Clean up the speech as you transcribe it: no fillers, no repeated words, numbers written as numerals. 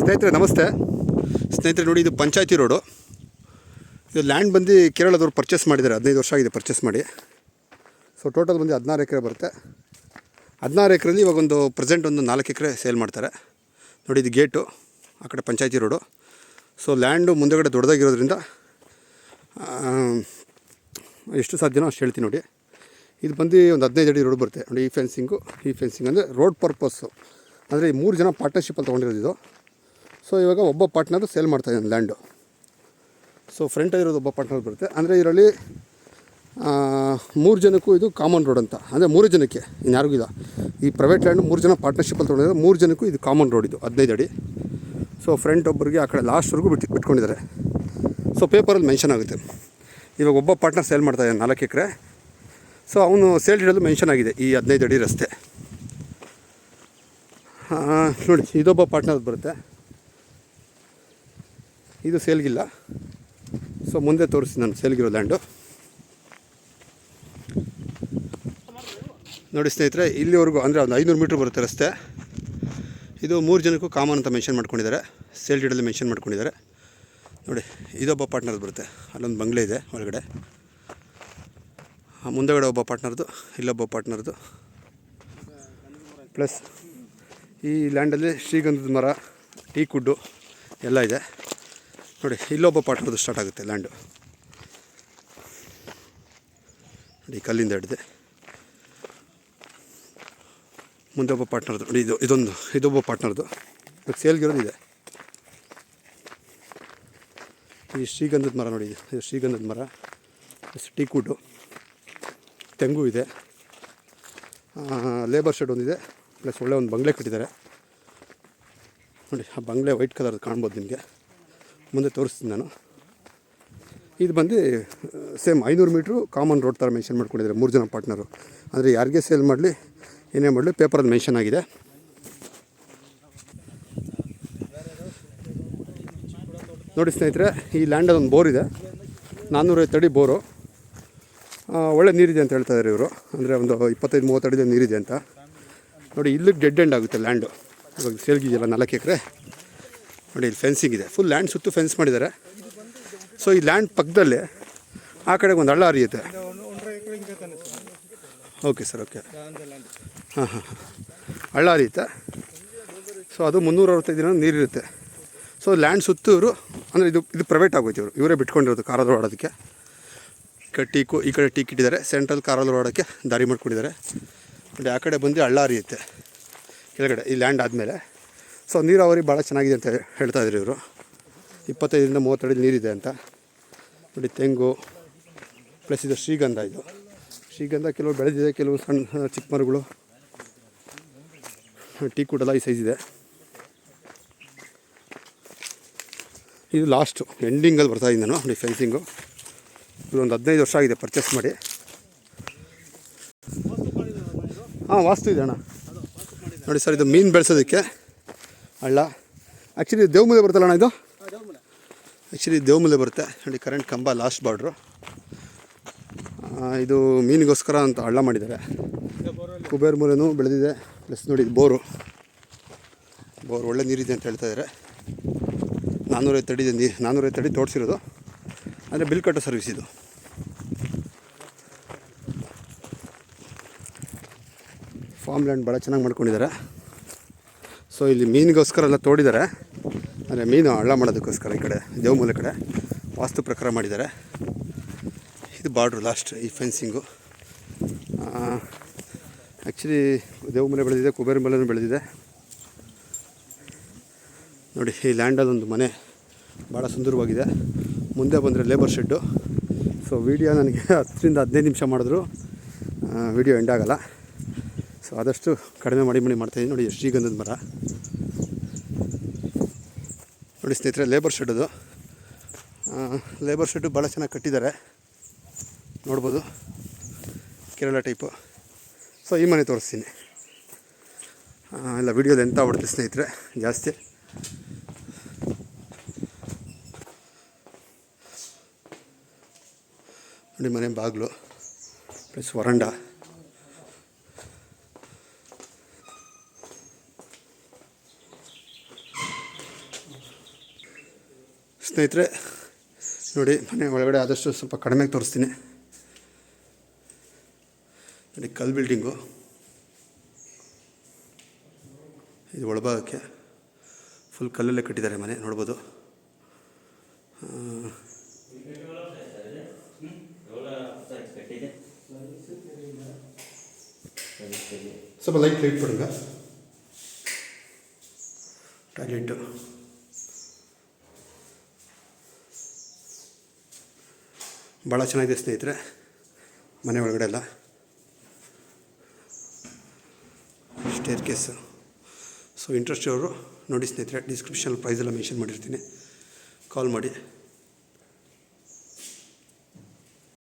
ಸ್ನೇಹಿತರೆ ನಮಸ್ತೆ. ಸ್ನೇಹಿತರೆ ನೋಡಿ, ಇದು ಪಂಚಾಯತಿ ರೋಡು. ಇದು ಲ್ಯಾಂಡ್ ಬಂದು ಕೇರಳದವ್ರು ಪರ್ಚೇಸ್ ಮಾಡಿದ್ದಾರೆ. 15 ವರ್ಷ ಆಗಿದೆ ಪರ್ಚೇಸ್ ಮಾಡಿ. ಸೊ ಟೋಟಲ್ ಬಂದು 16 ಎಕರೆ ಬರುತ್ತೆ. 16 ಎಕರೆಲಿ ಇವಾಗ ಒಂದು ಪ್ರೆಸೆಂಟ್ ಒಂದು 4 ಎಕರೆ ಸೇಲ್ ಮಾಡ್ತಾರೆ. ನೋಡಿ, ಇದು ಗೇಟು, ಆ ಕಡೆ ಪಂಚಾಯತಿ ರೋಡು. ಸೊ ಲ್ಯಾಂಡು ಮುಂದೆಗಡೆ ದೊಡ್ಡದಾಗಿರೋದ್ರಿಂದ ಎಷ್ಟು ಸಾಧ್ಯನೋ ಅಷ್ಟು ಹೇಳ್ತೀನಿ ನೋಡಿ. ಇದು ಬಂದು ಒಂದು 15 ಅಡಿ ರೋಡ್ ಬರುತ್ತೆ ನೋಡಿ. ಈ ಫೆನ್ಸಿಂಗ್ ಅಂದರೆ ರೋಡ್ ಪರ್ಪಸ್ಸು, ಅಂದರೆ ಈ 3 ಜನ ಪಾರ್ಟ್ನರ್ಶಿಪ್ಪಲ್ಲಿ ತೊಗೊಂಡಿರೋದು ಇದು. ಸೊ ಇವಾಗ ಒಬ್ಬ ಪಾರ್ಟ್ನರ್ ಸೇಲ್ ಮಾಡ್ತಾಯಿದ್ದಾನೆ ಲ್ಯಾಂಡು. ಸೊ ಫ್ರಂಟಲ್ಲಿರೋದು ಒಬ್ಬ ಪಾರ್ಟ್ನರ್ ಬರುತ್ತೆ. ಅಂದರೆ ಇದರಲ್ಲಿ 3 ಜನಕ್ಕೂ ಇದು ಕಾಮನ್ ರೋಡ್ ಅಂತ, ಅಂದರೆ 3 ಜನಕ್ಕೆ, ಇನ್ಯಾರಿಗೂ ಇಲ್ಲ. ಈ ಪ್ರೈವೇಟ್ ಲ್ಯಾಂಡು 3 ಜನ ಪಾರ್ಟ್ನರ್ಶಿಪ್ಪಲ್ಲಿ ತೊಗೊಂಡಿದ್ದಾರೆ. 3 ಜನಕ್ಕೂ ಇದು ಕಾಮನ್ ರೋಡ್, ಇದು 15 ಅಡಿ. ಸೊ ಫ್ರಂಟ್ ಒಬ್ಬರಿಗೆ ಆ ಕಡೆ ಲಾಸ್ಟ್ವರೆಗೂ ಬಿಟ್ಕೊಂಡಿದ್ದಾರೆ. ಸೊ ಪೇಪರಲ್ಲಿ ಮೆನ್ಷನ್ ಆಗುತ್ತೆ. ಇವಾಗ ಒಬ್ಬ ಪಾರ್ಟ್ನರ್ ಸೇಲ್ ಮಾಡ್ತಾಯಿದ್ದಾನೆ 4 ಎಕರೆ. ಸೊ ಅವನು ಸೇಲ್ ಡೀಡಲ್ಲೂ ಮೆನ್ಷನ್ ಆಗಿದೆ ಈ 15 ಅಡಿ ರಸ್ತೆ. ನೋಡಿ, ಇದೊಬ್ಬ ಪಾರ್ಟ್ನರ್ ಬರುತ್ತೆ. ಇದು ಸೇಲ್ಗಿಲ್ಲ. ಸೊ ಮುಂದೆ ತೋರಿಸ್ತೀನಿ ನಾನು ಸೇಲ್ಗಿರೋ ಲ್ಯಾಂಡು. ನೋಡಿ ಸ್ನೇಹಿತರೆ, ಇಲ್ಲಿವರೆಗೂ ಅಂದರೆ ಒಂದು 500 ಮೀಟ್ರ್ ಬರುತ್ತೆ ರಸ್ತೆ. ಇದು 3 ಜನಕ್ಕೂ ಕಾಮನ್ ಅಂತ ಮೆನ್ಷನ್ ಮಾಡ್ಕೊಂಡಿದ್ದಾರೆ, ಸೇಲ್ ಡೀಡಲ್ಲಿ ಮೆನ್ಷನ್ ಮಾಡ್ಕೊಂಡಿದ್ದಾರೆ. ನೋಡಿ, ಇದೊಬ್ಬ ಪಾರ್ಟ್ನರ್ ಬರುತ್ತೆ. ಅಲ್ಲೊಂದು ಬಂಗ್ಲೆ ಇದೆ ಒಳಗಡೆ. ಮುಂದೆಗಡೆ ಒಬ್ಬ ಪಾರ್ಟ್ನರ್ದು, ಇಲ್ಲೊಬ್ಬ ಪಾರ್ಟ್ನರ್ದು. ಪ್ಲಸ್ ಈ ಲ್ಯಾಂಡಲ್ಲಿ ಶ್ರೀಗಂಧದ ಮರ, ಟೀ ಕುಡ್ಡು ಎಲ್ಲ ಇದೆ. ನೋಡಿ, ಇಲ್ಲೊಬ್ಬ ಪಾರ್ಟ್ನರ್ದು ಸ್ಟಾರ್ಟ್ ಆಗುತ್ತೆ ಲ್ಯಾಂಡು. ನೋಡಿ, ಕಲ್ಲಿಂದ ಹಿಡಿದೆ ಮುಂದೆ ಒಬ್ಬ ಪಾರ್ಟ್ನರ್ದು. ನೋಡಿ, ಇದೊಬ್ಬ ಪಾರ್ಟ್ನರ್ದು. ಇವಾಗ ಸೇಲ್ಗಿರೋದು ಇದೆ. ಈ ಶ್ರೀಗಂಧದ ಮರ ನೋಡಿ, ಇದು ಶ್ರೀಗಂಧದ ಮರ, ಪ್ಲಸ್ ಟೀ ಕುಡ್ಡು, ತೆಂಗು ಇದೆ, ಲೇಬರ್ ಶೆಡ್ ಒಂದಿದೆ, ಪ್ಲಸ್ ಒಳ್ಳೆ ಒಂದು ಬಂಗ್ಲೆ ಕಟ್ಟಿದ್ದಾರೆ. ನೋಡಿ, ಆ ಬಂಗ್ಲೆ ವೈಟ್ ಕಲರ್ದು ಕಾಣ್ಬೋದು ನಿಮಗೆ. ಮುಂದೆ ತೋರಿಸ್ತೀನಿ ನಾನು. ಇದು ಬಂದು ಸೇಮ್ 500 ಮೀಟ್ರು ಕಾಮನ್ ರೋಡ್ ಥರ ಮೆನ್ಷನ್ ಮಾಡ್ಕೊಂಡಿದ್ದಾರೆ 3 ಜನ ಪಾರ್ಟ್ನರು. ಅಂದರೆ ಯಾರಿಗೆ ಸೇಲ್ ಮಾಡಲಿ, ಏನೇ ಮಾಡಲಿ, ಪೇಪರಲ್ಲಿ ಮೆನ್ಷನ್ ಆಗಿದೆ. ನೋಡಿ ಸ್ನೇಹಿತರೆ, ಈ ಲ್ಯಾಂಡಲ್ಲಿ ಒಂದು ಬೋರ್ ಇದೆ, 450 ಅಡಿ ಬೋರು. ಒಳ್ಳೆ ನೀರಿದೆ ಅಂತ ಹೇಳ್ತಾಯಿದ್ದಾರೆ ಇವರು. ಅಂದರೆ ಒಂದು 25-30 ಅಡಿದ ನೀರಿದೆ ಅಂತ. ನೋಡಿ, ಇಲ್ಲಿಗೆ ಡೆಡ್ ಎಂಡ್ ಆಗುತ್ತೆ ಲ್ಯಾಂಡು. ಇವಾಗ ಸೇಲ್ಗಿದೆಯಲ್ಲ 4 ಎಕರೆ. ನೋಡಿ, ಇಲ್ಲಿ ಫೆನ್ಸಿಂಗ್ ಇದೆ, ಫುಲ್ ಲ್ಯಾಂಡ್ ಸುತ್ತು ಫೆನ್ಸ್ ಮಾಡಿದ್ದಾರೆ. ಸೊ ಈ ಲ್ಯಾಂಡ್ ಪಕ್ಕದಲ್ಲೇ ಆ ಕಡೆಗೆ ಒಂದು ಹಳ್ಳ ಹರಿಯುತ್ತೆ. Okay sir, okay. ಹಾಂ, ಹಳ್ಳ ಹರಿಯುತ್ತೆ. ಸೊ ಅದು 365 ದಿನ ನೀರಿರುತ್ತೆ. ಸೊ ಲ್ಯಾಂಡ್ ಸುತ್ತು ಇವರು, ಅಂದರೆ ಇದು ಪ್ರೈವೇಟ್ ಆಗೋಯ್ತು. ಇವರೇ ಬಿಟ್ಕೊಂಡಿರೋದು ಕಾರಲ್ಲಿ ಓಡೋದಕ್ಕೆ. ಈ ಕಡೆ ಟೀಕ್ ಇಟ್ಟಿದ್ದಾರೆ, ಸೆಂಟ್ರಲ್ ಕಾರಲ್ಲಿ ಓಡೋಕ್ಕೆ ದಾರಿ ಮಾಡ್ಕೊಂಡಿದ್ದಾರೆ. ನೋಡಿ, ಆ ಕಡೆ ಬಂದು ಹಳ್ಳ ಹರಿಯುತ್ತೆ ಕೆಳಗಡೆ ಈ ಲ್ಯಾಂಡ್ ಆದಮೇಲೆ. ಸೊ ನೀರಾವರಿ ಭಾಳ ಚೆನ್ನಾಗಿದೆ ಅಂತ ಹೇಳ್ತಾಯಿದ್ರು ಇವರು. 25-30 ಅಡಿ ನೀರಿದೆ ಅಂತ. ನೋಡಿ, ತೆಂಗು ಪ್ಲಸ್ ಇದು ಶ್ರೀಗಂಧ. ಇದು ಶ್ರೀಗಂಧ ಕೆಲವು ಬೆಳೆದಿದೆ, ಕೆಲವು ಸಣ್ಣ ಚಿಕ್ಕ ಮರಗಳು. ಟೀ ಕುಡ್ಡೆಲ್ಲ ಈ ಸೈಜ್ ಇದೆ. ಇದು ಲಾಸ್ಟು ಎಂಡಿಂಗಲ್ಲಿ ಬರ್ತಾಯಿದ್ದೀನಿ ನಾನು. ನೋಡಿ, ಫೆನ್ಸಿಂಗು ಇದೊಂದು 15 ವರ್ಷ ಆಗಿದೆ ಪರ್ಚೇಸ್ ಮಾಡಿ. ಹಾಂ, ವಾಸ್ತು ಇದೆ ಅಣ್ಣ. ನೋಡಿ ಸರ್, ಇದು ಮೀನು ಬೆಳೆಸೋದಕ್ಕೆ ಹಳ್ಳ. ಆ್ಯಕ್ಚುಲಿ ದೇವಮೂಲೆ ಬರುತ್ತಲ್ಲ ಅಣ್ಣ ಇದು? ಆ್ಯಕ್ಚುಲಿ ದೇವಮೂಲೆ ಬರುತ್ತೆ. ನೋಡಿ, ಕರೆಂಟ್ ಕಂಬ ಲಾಸ್ಟ್ ಬಾರ್ಡ್ರು. ಇದು ಮೀನಿಗೋಸ್ಕರ ಅಂತ ಹಳ್ಳ ಮಾಡಿದ್ದಾರೆ. ಕುಬೇರ ಮೂಲೆನೂ ಬೆಳೆದಿದೆ. ಪ್ಲಸ್ ನೋಡಿ, ಇದು ಬೋರು ಒಳ್ಳೆ ನೀರಿದೆ ಅಂತ ಹೇಳ್ತಾಯಿದ್ದಾರೆ. 450 ಅಡಿ ನೀರು, 450 ಅಡಿ ತೋಡಿಸಿರೋದು. ಅಂದರೆ ಬಿಲ್ ಕಟ್ಟೋ ಸರ್ವಿಸ್ ಇದು. ಫಾರ್ಮ್ ಲ್ಯಾಂಡ್ ಭಾಳ ಚೆನ್ನಾಗಿ ಮಾಡ್ಕೊಂಡಿದ್ದಾರೆ. ಸೊ ಇಲ್ಲಿ ಮೀನಿಗೋಸ್ಕರ ಎಲ್ಲ ತೋಡಿದ್ದಾರೆ, ಅಂದರೆ ಮೀನು ಹಳ್ಳ ಮಾಡೋದಕ್ಕೋಸ್ಕರ. ಈ ಕಡೆ ದೇವಮೂಲೆ ಕಡೆ ವಾಸ್ತು ಪ್ರಕಾರ ಮಾಡಿದ್ದಾರೆ. ಇದು ಬಾರ್ಡ್ರು ಲಾಸ್ಟ್, ಈ ಫೆನ್ಸಿಂಗು. ಆ್ಯಕ್ಚುಲಿ ದೇವಮೂಲೆ ಬೆಳೆದಿದೆ, ಕುಬೇರ ಮೂಲೆನೂ ಬೆಳೆದಿದೆ. ನೋಡಿ, ಈ ಲ್ಯಾಂಡಲ್ಲಿ ಒಂದು ಮನೆ ಭಾಳ ಸುಂದರವಾಗಿದೆ. ಮುಂದೆ ಬಂದರೆ ಲೇಬರ್ ಶೆಡ್ಡು. ಸೊ ವೀಡಿಯೋ ನನಗೆ 10-15 ನಿಮಿಷ ಮಾಡಿದ್ರು ವೀಡಿಯೋ ಎಂಡ್ ಆಗೋಲ್ಲ. ಸೊ ಆದಷ್ಟು ಕಡಿಮೆ ಮಾಡ್ತಾಯಿದ್ದೀನಿ. ನೋಡಿ, ಶ್ರೀಗಂಧದ ಮರ. ನೋಡಿ ಸ್ನೇಹಿತರೆ, ಲೇಬರ್ ಶೆಡ್ದು. ಲೇಬರ್ ಶೆಡ್ಡು ಭಾಳ ಚೆನ್ನಾಗಿ ಕಟ್ಟಿದ್ದಾರೆ, ನೋಡ್ಬೋದು, ಕೇರಳ ಟೈಪು. ಸೊ ಈ ಮನೆ ತೋರಿಸ್ತೀನಿ. ಎಲ್ಲ ವೀಡಿಯೋದು ಎಂತ ಆಗ್ಬಿಡುತ್ತೆ ಸ್ನೇಹಿತರೆ ಜಾಸ್ತಿ. ನೋಡಿ, ಮನೆ ಬಾಗಿಲು ಪ್ಲಸ್ ವರಂಡ. ಸ್ನೇಹಿತರೆ ನೋಡಿ, ಮನೆ ಒಳಗಡೆ ಆದಷ್ಟು ಸ್ವಲ್ಪ ಕಡಿಮೆಗೆ ತೋರಿಸ್ತೀನಿ. ನೋಡಿ, ಕಲ್ಲು ಬಿಲ್ಡಿಂಗು, ಇದು ಒಳಭಾಗಕ್ಕೆ ಫುಲ್ ಕಲ್ಲಲ್ಲೇ ಕಟ್ಟಿದ್ದಾರೆ ಮನೆ, ನೋಡ್ಬೋದು. ಸ್ವಲ್ಪ ಲೈಟ್ ಕೊಡುಂಗ. ಟಾಯ್ಲೆಟು ಭಾಳ ಚೆನ್ನಾಗಿದೆ ಸ್ನೇಹಿತರೆ ಮನೆ ಒಳಗಡೆ ಎಲ್ಲ. Stair case. ಸೊ ಇಂಟ್ರೆಸ್ಟ್ ಅವರು ನೋಡಿ ಸ್ನೇಹಿತರೆ, ಡಿಸ್ಕ್ರಿಪ್ಷನಲ್ಲಿ ಪ್ರೈಸೆಲ್ಲ ಮೆನ್ಷನ್ ಮಾಡಿರ್ತೀನಿ, ಕಾಲ್ ಮಾಡಿ.